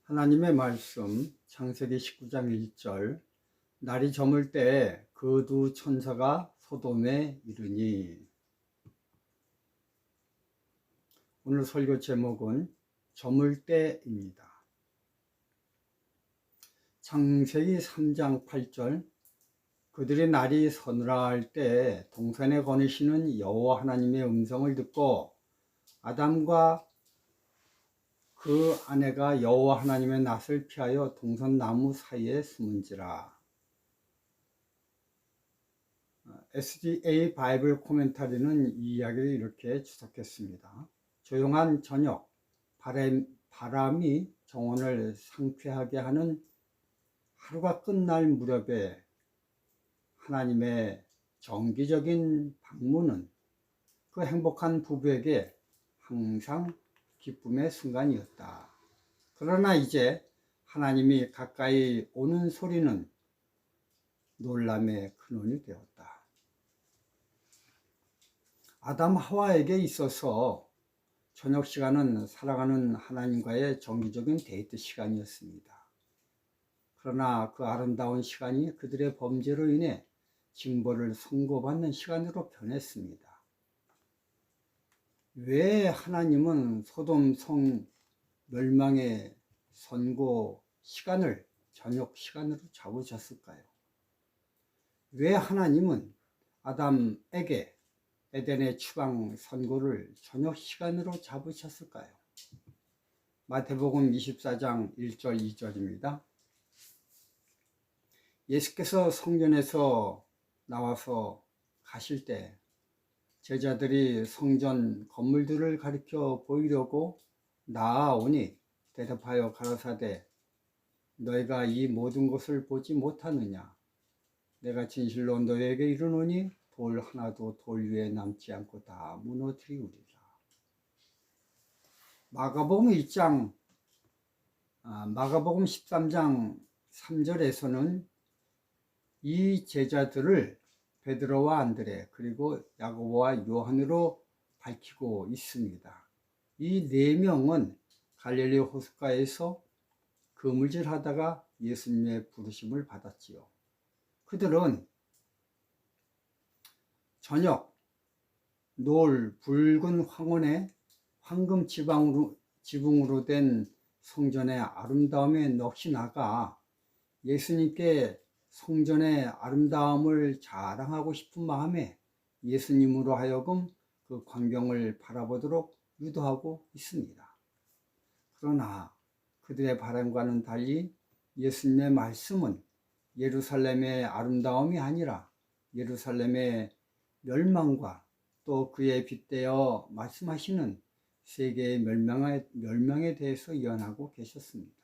하나님의 말씀 창세기 19장 1절 날이 저물 때 그 두 천사가 소돔에 이르니. 오늘 설교 제목은 저물 때입니다. 창세기 3장 8절 그들의 날이 서늘할 때 동산에 거니시는 여호와 하나님의 음성을 듣고 아담과 그 아내가 여호와 하나님의 낯을 피하여 동산 나무 사이에 숨은지라. SDA 바이블 코멘터리는 이 이야기를 이렇게 주석했습니다. 조용한 저녁, 바람이 정원을 상쾌하게 하는 하루가 끝날 무렵에 하나님의 정기적인 방문은 그 행복한 부부에게 항상 기쁨의 순간이었다. 그러나 이제 하나님이 가까이 오는 소리는 놀람의 근원이 되었다. 아담 하와에게 있어서 저녁 시간은 사랑하는 하나님과의 정기적인 데이트 시간이었습니다. 그러나 그 아름다운 시간이 그들의 범죄로 인해 징벌을 선고받는 시간으로 변했습니다. 왜 하나님은 소돔 성 멸망의 선고 시간을 저녁 시간으로 잡으셨을까요? 왜 하나님은 아담에게 에덴의 추방 선고를 저녁 시간으로 잡으셨을까요? 마태복음 24장 1절 2절입니다. 예수께서 성전에서 나와서 가실 때 제자들이 성전 건물들을 가리켜 보이려고 나아오니 대답하여 가라사대 너희가 이 모든 것을 보지 못하느냐? 내가 진실로 너희에게 이르노니 돌 하나도 돌 위에 남지 않고 다 무너뜨리우리라. 마가복음 13장 3절에서는 이 제자들을 베드로와 안드레 그리고 야고보와 요한으로 밝히고 있습니다. 이 네 명은 갈릴리 호숫가에서 그물질하다가 예수님의 부르심을 받았지요. 그들은 저녁 노을 붉은 황혼에 황금 지붕으로 된 성전의 아름다움에 넋이 나가 예수님께 성전의 아름다움을 자랑하고 싶은 마음에 예수님으로 하여금 그 광경을 바라보도록 유도하고 있습니다. 그러나 그들의 바람과는 달리 예수님의 말씀은 예루살렘의 아름다움이 아니라 예루살렘의 멸망과 또 그에 빗대어 말씀하시는 세계의 멸망에 대해서 예언하고 계셨습니다.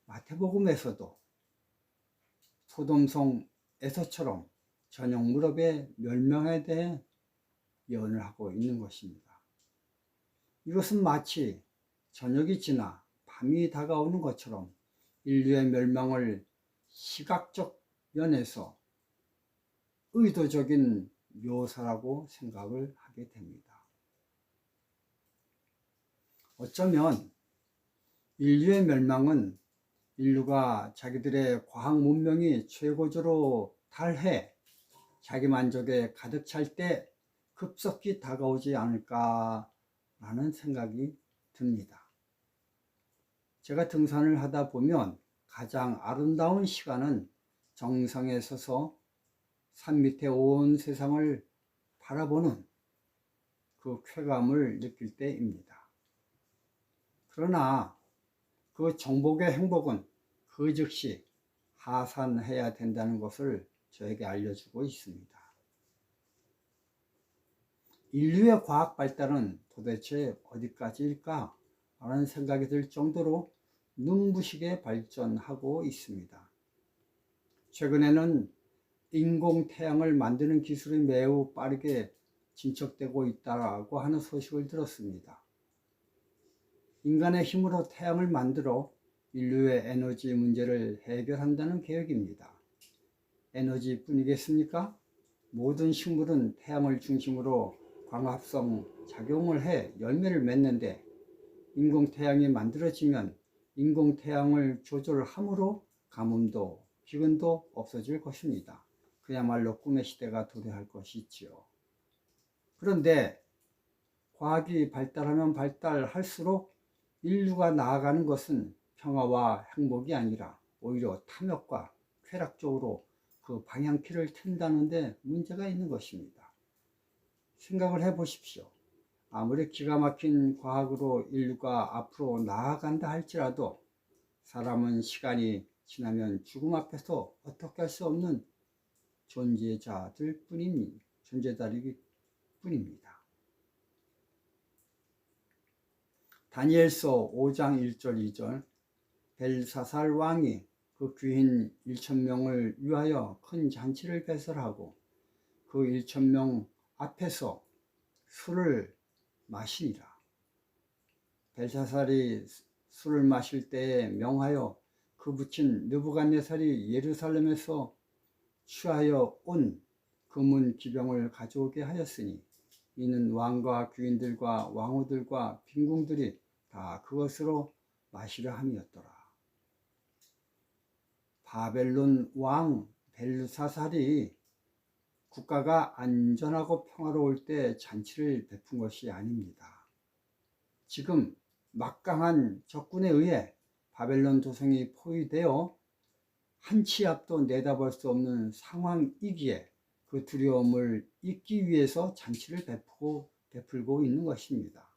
마태복음에서도 소돔성 에서처럼 저녁 무렵의 멸망에 대해 예언을 하고 있는 것입니다. 이것은 마치 저녁이 지나 밤이 다가오는 것처럼 인류의 멸망을 시각적 면에서 의도적인 묘사라고 생각을 하게 됩니다. 어쩌면 인류의 멸망은 인류가 자기들의 과학 문명이 최고조로 달해 자기 만족에 가득 찰 때 급속히 다가오지 않을까라는 생각이 듭니다. 제가 등산을 하다 보면 가장 아름다운 시간은 정상에 서서 산 밑에 온 세상을 바라보는 그 쾌감을 느낄 때입니다. 그러나 그 정복의 행복은 그 즉시 하산해야 된다는 것을 저에게 알려주고 있습니다. 인류의 과학 발달은 도대체 어디까지일까? 라는 생각이 들 정도로 눈부시게 발전하고 있습니다. 최근에는 인공태양을 만드는 기술이 매우 빠르게 진척되고 있다고 하는 소식을 들었습니다. 인간의 힘으로 태양을 만들어 인류의 에너지 문제를 해결한다는 계획입니다. 에너지뿐이겠습니까? 모든 식물은 태양을 중심으로 광합성 작용을 해 열매를 맺는데 인공태양이 만들어지면 인공 태양을 조절함으로 가뭄도 기근도 없어질 것입니다. 그야말로 꿈의 시대가 도래할 것이지요. 그런데 과학이 발달하면 발달할수록 인류가 나아가는 것은 평화와 행복이 아니라 오히려 탐욕과 쾌락 쪽으로 그 방향키를 튼다는데 문제가 있는 것입니다. 생각을 해보십시오. 아무리 기가 막힌 과학으로 인류가 앞으로 나아간다 할지라도 사람은 시간이 지나면 죽음 앞에서 어떻게 할 수 없는 존재자들 존재자이기 뿐입니다. 다니엘서 5장 1절 2절 벨사살 왕이 그 귀인 1,000명을 위하여 큰 잔치를 배설하고 그 1,000명 앞에서 술을 마시니라. 벨사살이 술을 마실 때에 명하여 그 부친 느부갓네살이 예루살렘에서 취하여 온 금은 기병을 가져오게 하였으니 이는 왕과 귀인들과 왕후들과 빈궁들이 다 그것으로 마시려 함이었더라. 바벨론 왕 벨사살이 국가가 안전하고 평화로울 때 잔치를 베푼 것이 아닙니다. 지금 막강한 적군에 의해 바벨론 도성이 포위되어 한 치 앞도 내다볼 수 없는 상황이기에 그 두려움을 잊기 위해서 잔치를 베풀고 있는 것입니다.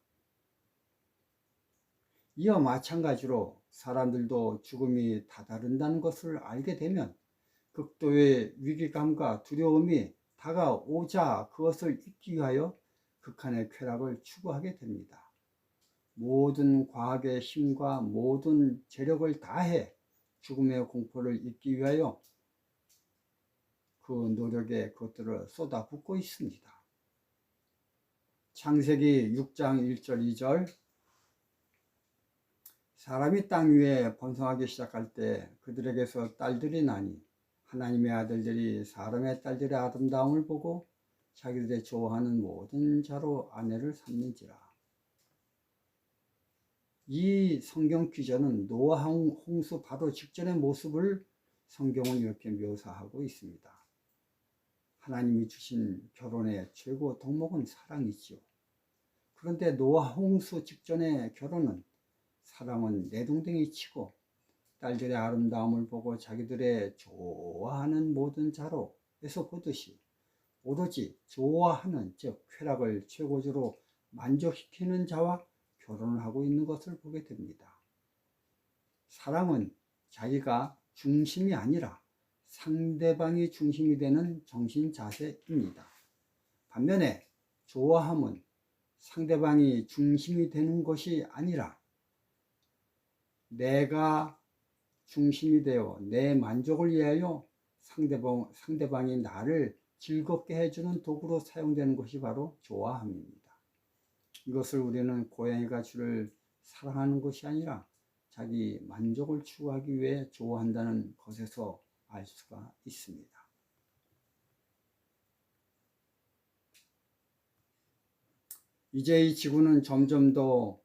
이와 마찬가지로 사람들도 죽음이 다다른다는 것을 알게 되면 극도의 위기감과 두려움이 다가오자 그것을 잊기 위하여 극한의 쾌락을 추구하게 됩니다. 모든 과학의 힘과 모든 재력을 다해 죽음의 공포를 잊기 위하여 그 노력에 그것들을 쏟아붓고 있습니다. 창세기 6장 1절 2절 사람이 땅 위에 번성하기 시작할 때 그들에게서 딸들이 나니 하나님의 아들들이 사람의 딸들의 아름다움을 보고 자기들의 좋아하는 모든 자로 아내를 삼는지라. 이 성경 기전은 노아 홍수 바로 직전의 모습을 성경은 이렇게 묘사하고 있습니다. 하나님이 주신 결혼의 최고 덕목은 사랑이지요. 그런데 노아 홍수 직전의 결혼은 사람은 내동댕이 치고 딸들의 아름다움을 보고 자기들의 좋아하는 모든 자로에서 보듯이 오로지 좋아하는 즉 쾌락을 최고조로 만족시키는 자와 결혼을 하고 있는 것을 보게 됩니다. 사랑은 자기가 중심이 아니라 상대방이 중심이 되는 정신 자세입니다. 반면에 좋아함은 상대방이 중심이 되는 것이 아니라 내가 중심이 되어 내 만족을 위하여 상대방이 나를 즐겁게 해주는 도구로 사용되는 것이 바로 좋아함입니다. 이것을 우리는 고양이가 쥐를 사랑하는 것이 아니라 자기 만족을 추구하기 위해 좋아한다는 것에서 알 수가 있습니다. 이제 이 지구는 점점 더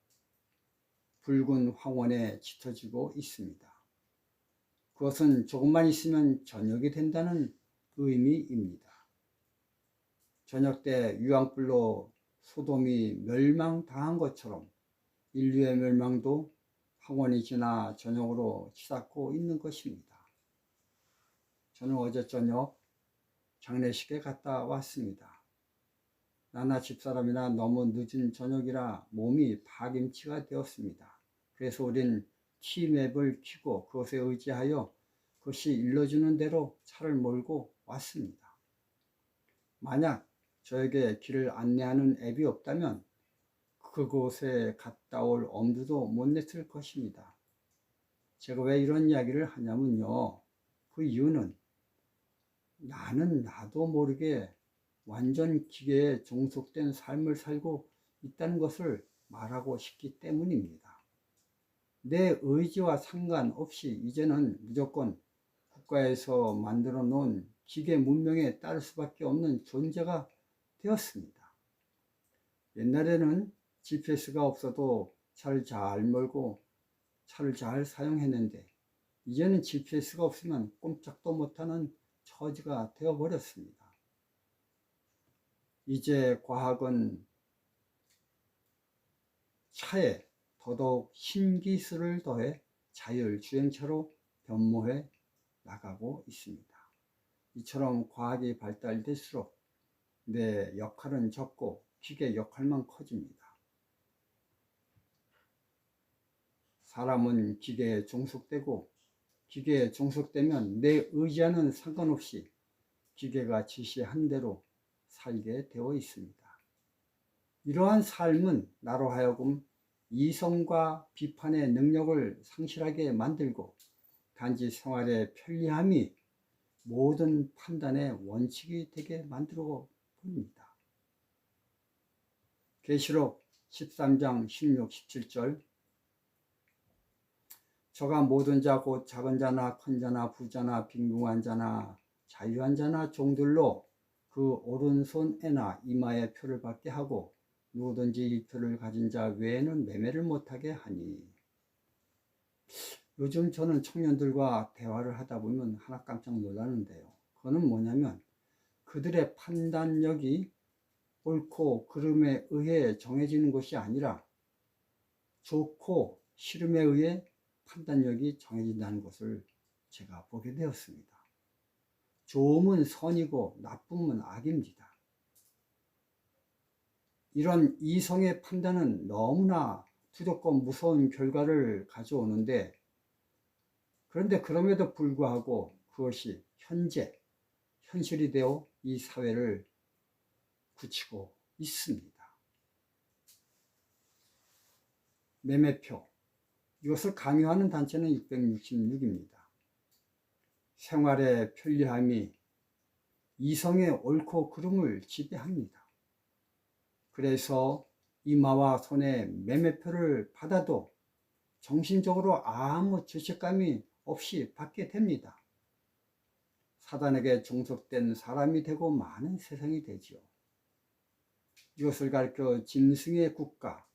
붉은 황혼에 짙어지고 있습니다. 그것은 조금만 있으면 저녁이 된다는 의미입니다. 저녁 때 유황불로 소돔이 멸망당한 것처럼 인류의 멸망도 황혼이 지나 저녁으로 치닫고 있는 것입니다. 저는 어제 저녁 장례식에 갔다 왔습니다. 나나 집사람이나 너무 늦은 저녁이라 몸이 파김치가 되었습니다. 그래서 우린 티맵을 켜고 그것에 의지하여 그것이 일러주는 대로 차를 몰고 왔습니다. 만약 저에게 길을 안내하는 앱이 없다면 그곳에 갔다 올 엄두도 못 냈을 것입니다. 제가 왜 이런 이야기를 하냐면요. 그 이유는 나는 나도 모르게 완전 기계에 종속된 삶을 살고 있다는 것을 말하고 싶기 때문입니다. 내 의지와 상관없이 이제는 무조건 국가에서 만들어 놓은 기계 문명에 따를 수밖에 없는 존재가 되었습니다. 옛날에는 GPS가 없어도 차를 잘 몰고 차를 잘 사용했는데 이제는 GPS가 없으면 꼼짝도 못하는 처지가 되어버렸습니다. 이제 과학은 차에 더더욱 신기술을 더해 자율주행차로 변모해 나가고 있습니다. 이처럼 과학이 발달될수록 내 역할은 적고 기계 역할만 커집니다. 사람은 기계에 종속되고 기계에 종속되면 내 의지와는 상관없이 기계가 지시한 대로 살게 되어 있습니다. 이러한 삶은 나로 하여금 이성과 비판의 능력을 상실하게 만들고 단지 생활의 편리함이 모든 판단의 원칙이 되게 만들어 봅니다. 계시록 13장 16, 17절 저가 모든 자 곧 작은 자나 큰 자나 부자나 빈궁한 자나 자유한 자나 종들로 그 오른손에나 이마에 표를 받게 하고 누구든지 이 표를 가진 자 외에는 매매를 못하게 하니. 요즘 저는 청년들과 대화를 하다 보면 하나 깜짝 놀라는데요. 그거는 뭐냐면 그들의 판단력이 옳고 그름에 의해 정해지는 것이 아니라 좋고 싫음에 의해 판단력이 정해진다는 것을 제가 보게 되었습니다. 좋음은 선이고 나쁨은 악입니다. 이런 이성의 판단은 너무나 두렵고 무서운 결과를 가져오는데, 그런데 그럼에도 불구하고 그것이 현실이 되어 이 사회를 굳히고 있습니다. 매매표, 이것을 강요하는 단체는 666입니다. 생활의 편리함이 이성의 옳고 그름을 지배합니다. 그래서 이마와 손에 매매표를 받아도 정신적으로 아무 죄책감이 없이 받게 됩니다. 사단에게 종속된 사람이 되고 많은 세상이 되지요. 이것을 가르쳐 짐승의 국가,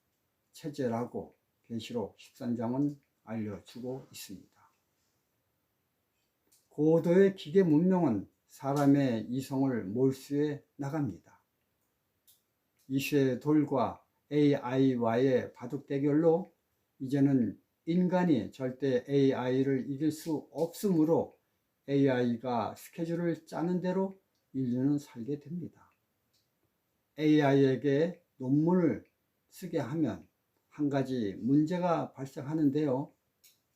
체제라고 계시록 13장은 알려주고 있습니다. 고도의 기계 문명은 사람의 이성을 몰수해 나갑니다. 이슈의 돌과 AI와의 바둑 대결로 이제는 인간이 절대 AI를 이길 수 없으므로 AI가 스케줄을 짜는 대로 인류는 살게 됩니다. AI에게 논문을 쓰게 하면 한 가지 문제가 발생하는데요.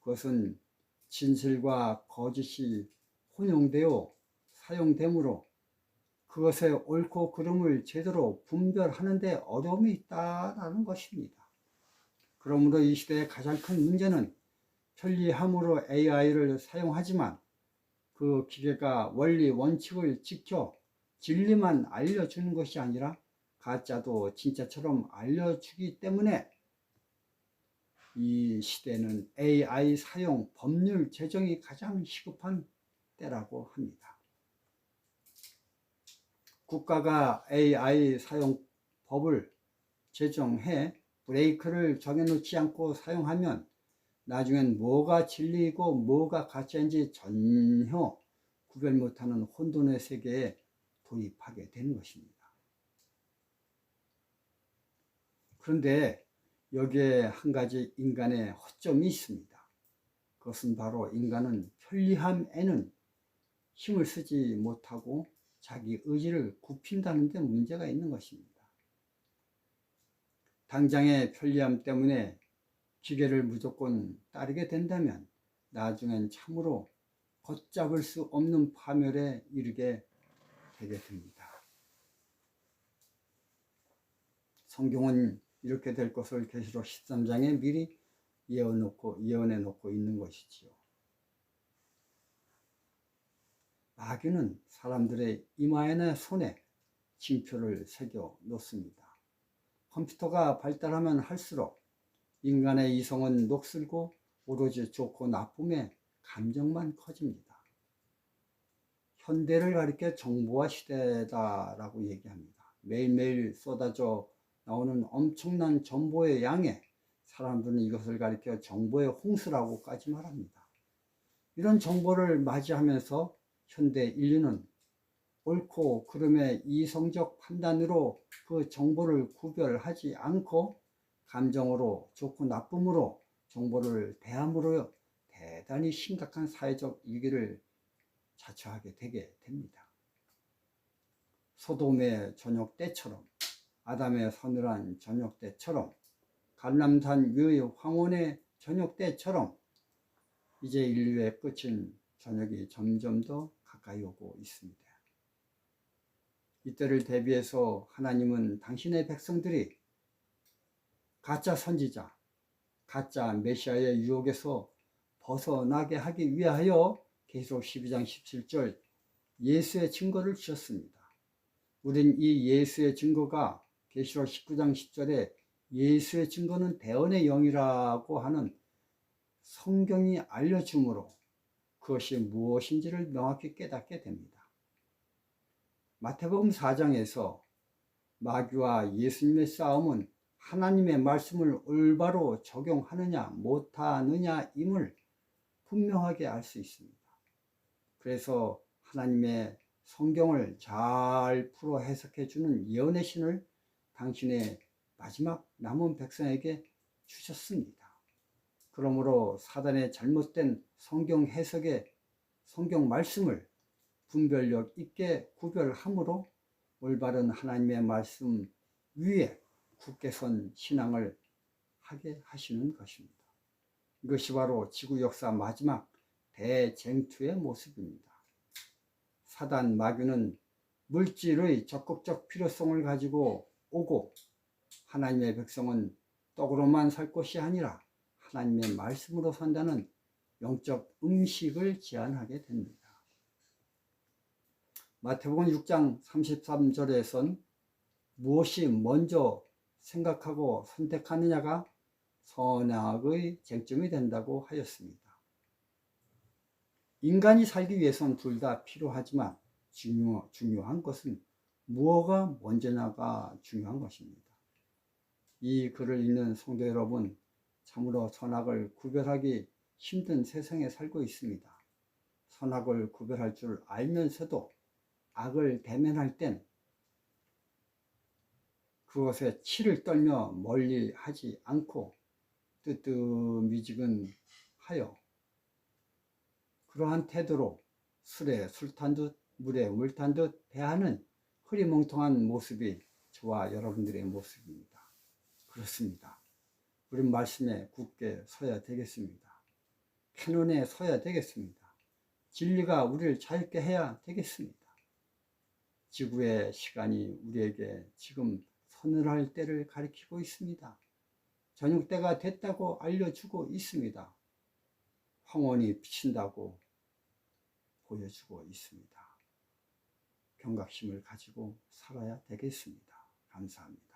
그것은 진실과 거짓이 혼용되어 사용되므로 그것의 옳고 그름을 제대로 분별하는 데 어려움이 있다는 것입니다. 그러므로 이 시대의 가장 큰 문제는 편리함으로 AI를 사용하지만 그 기계가 원리 원칙을 지켜 진리만 알려주는 것이 아니라 가짜도 진짜처럼 알려주기 때문에 이 시대는 AI 사용 법률 제정이 가장 시급한 때라고 합니다. 국가가 AI 사용 법을 제정해 브레이크를 정해놓지 않고 사용하면 나중엔 뭐가 진리이고 뭐가 가짜인지 전혀 구별 못하는 혼돈의 세계에 돌입하게 되는 것입니다. 그런데 여기에 한 가지 인간의 허점이 있습니다. 그것은 바로 인간은 편리함에는 힘을 쓰지 못하고 자기 의지를 굽힌다는 데 문제가 있는 것입니다. 당장의 편리함 때문에 기계를 무조건 따르게 된다면 나중엔 참으로 걷잡을 수 없는 파멸에 이르게 되게 됩니다. 성경은 이렇게 될 것을 계시록 13장에 미리 예언해 놓고 있는 것이지요. 마귀는 사람들의 이마에나 손에 징표를 새겨 놓습니다. 컴퓨터가 발달하면 할수록 인간의 이성은 녹슬고 오로지 좋고 나쁨의 감정만 커집니다. 현대를 가리켜 정보화 시대다라고 얘기합니다. 매일매일 쏟아져 나오는 엄청난 정보의 양에 사람들은 이것을 가리켜 정보의 홍수라고까지 말합니다. 이런 정보를 맞이하면서 현대 인류는 옳고 그름의 이성적 판단으로 그 정보를 구별하지 않고 감정으로 좋고 나쁨으로 정보를 대함으로 대단히 심각한 사회적 위기를 자초하게 되게 됩니다. 소돔의 저녁 때처럼, 아담의 서늘한 저녁 때처럼, 감람산 위의 황혼의 저녁 때처럼 이제 인류의 끝인 저녁이 점점 더 가까이 오고 있습니다. 이때를 대비해서 하나님은 당신의 백성들이 가짜 선지자, 가짜 메시아의 유혹에서 벗어나게 하기 위하여 계속 12장 17절 예수의 증거를 주셨습니다. 우린 이 예수의 증거가 계시록 19장 10절에 예수의 증거는 대언의 영이라고 하는 성경이 알려주므로 그것이 무엇인지를 명확히 깨닫게 됩니다. 마태복음 4장에서 마귀와 예수님의 싸움은 하나님의 말씀을 올바로 적용하느냐 못하느냐임을 분명하게 알 수 있습니다. 그래서 하나님의 성경을 잘 풀어 해석해 주는 예언의 신을 당신의 마지막 남은 백성에게 주셨습니다. 그러므로 사단의 잘못된 성경 해석의 성경 말씀을 분별력 있게 구별함으로 올바른 하나님의 말씀 위에 굳게 선 신앙을 하게 하시는 것입니다. 이것이 바로 지구 역사 마지막 대쟁투의 모습입니다. 사단 마귀는 물질의 적극적 필요성을 가지고 오고 하나님의 백성은 떡으로만 살 것이 아니라 하나님의 말씀으로 산다는 영적 음식을 제안하게 됩니다. 마태복음 6장 33절에선 무엇이 먼저 생각하고 선택하느냐가 선악의 쟁점이 된다고 하였습니다. 인간이 살기 위해서는 둘 다 필요하지만 중요한 것은 무엇가 먼저냐가 중요한 것입니다. 이 글을 읽는 성도 여러분, 참으로 선악을 구별하기 힘든 세상에 살고 있습니다. 선악을 구별할 줄 알면서도 악을 대면할 땐 그것에 치를 떨며 멀리 하지 않고 뜨뜻미지근하여 그러한 태도로 술에 술 탄 듯 물에 물 탄 듯 대하는 흐리멍텅한 모습이 저와 여러분들의 모습입니다. 그렇습니다. 우린 말씀에 굳게 서야 되겠습니다. 캐논에 서야 되겠습니다. 진리가 우리를 자유케 해야 되겠습니다. 지구의 시간이 우리에게 지금 서늘할 때를 가리키고 있습니다. 저녁 때가 됐다고 알려주고 있습니다. 황혼이 비친다고 보여주고 있습니다. 경각심을 가지고 살아야 되겠습니다. 감사합니다.